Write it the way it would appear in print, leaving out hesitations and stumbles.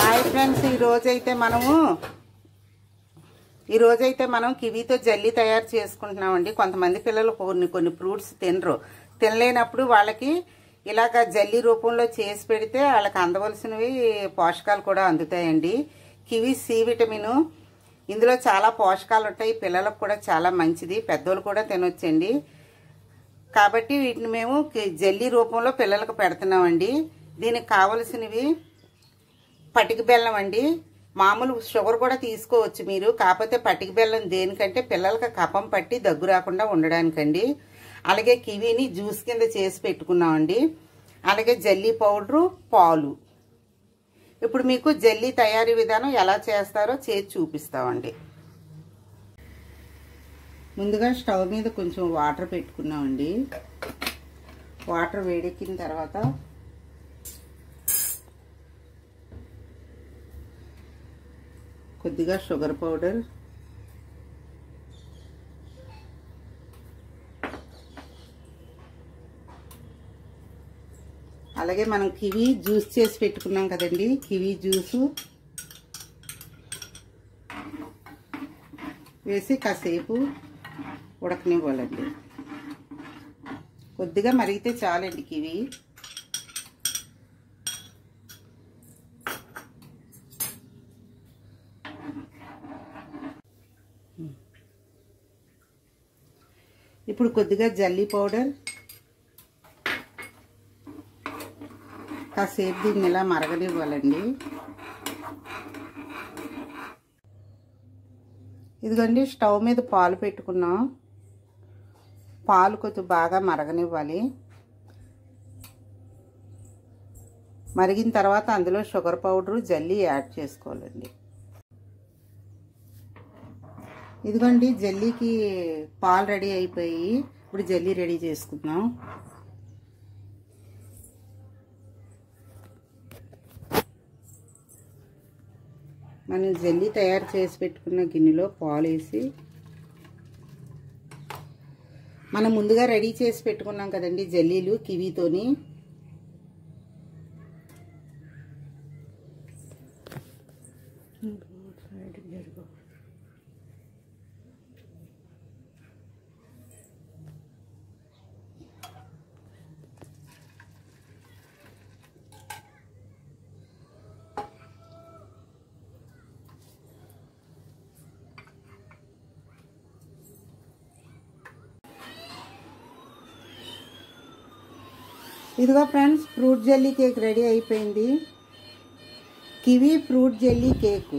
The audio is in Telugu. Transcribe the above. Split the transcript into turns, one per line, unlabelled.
హాయ్ ఫ్రెండ్స్, ఈ రోజైతే మనం కివీతో జల్లీ తయారు చేసుకుంటున్నామండి. కొంతమంది పిల్లలు కొన్ని ఫ్రూట్స్ తినలేనప్పుడు వాళ్ళకి ఇలాగ జల్లీ రూపంలో చేసి పెడితే వాళ్ళకి అందవలసినవి పోషకాలు కూడా అందుతాయండి. కివీ సి విటమిన్, ఇందులో చాలా పోషకాలు ఉంటాయి. పిల్లలకు కూడా చాలా మంచిది, పెద్దోళ్ళు కూడా తినొచ్చండి. కాబట్టి వీటిని మేము జల్లీ రూపంలో పిల్లలకు పెడుతున్నామండి. దీనికి కావలసినవి పటిక బెల్లం అండి. మామూలు షుగర్ కూడా తీసుకోవచ్చు మీరు, కాకపోతే పటిక బెల్లం దేనికంటే పిల్లలకి కఫం పట్టి దగ్గు రాకుండా ఉండడానికండి. అలాగే కివీని జ్యూస్ కింద చేసి పెట్టుకున్నామండి. అలాగే జల్లీ పౌడరు, పాలు. ఇప్పుడు మీకు జల్లీ తయారీ విధానం ఎలా చేస్తారో చేసి చూపిస్తామండి. ముందుగా స్టవ్ మీద కొంచెం వాటర్ పెట్టుకున్నామండి. వాటర్ వేడెక్కిన తర్వాత కొద్దిగా షుగర్ పౌడర్, అలాగే మనం కివీ జ్యూస్ చేసి పెట్టుకున్నాం కదండి, కివీ జ్యూసు వేసి కాసేపు ఉడకనివ్వాలండి. కొద్దిగా మరిగితే చాలండి కివీ. ఇప్పుడు కొద్దిగా జల్లీ పౌడర్, కాసేపు దీన్ని ఇలా మరగనివ్వాలండి. ఇదిగోండి స్టవ్ మీద పాలు పెట్టుకున్నాం. పాలు కొంచెం బాగా మరగనివ్వాలి. మరిగిన తర్వాత అందులో షుగర్ పౌడరు, జల్లీ యాడ్ చేసుకోవాలండి. ఇదిగోండి జల్లీకి పాలు రెడీ అయిపోయి, ఇప్పుడు జల్లీ రెడీ చేసుకుందాం. మనం జల్లీ తయారు చేసి పెట్టుకున్న గిన్నెలో పాలు వేసి, మనం ముందుగా రెడీ చేసి పెట్టుకున్నాం కదండి జల్లీలు కివీతోని, ఇదిగో ఫ్రెండ్స్ ఫ్రూట్ జల్లీ కేక్ రెడీ అయిపోయింది. కివీ ఫ్రూట్ జల్లీ కేక్.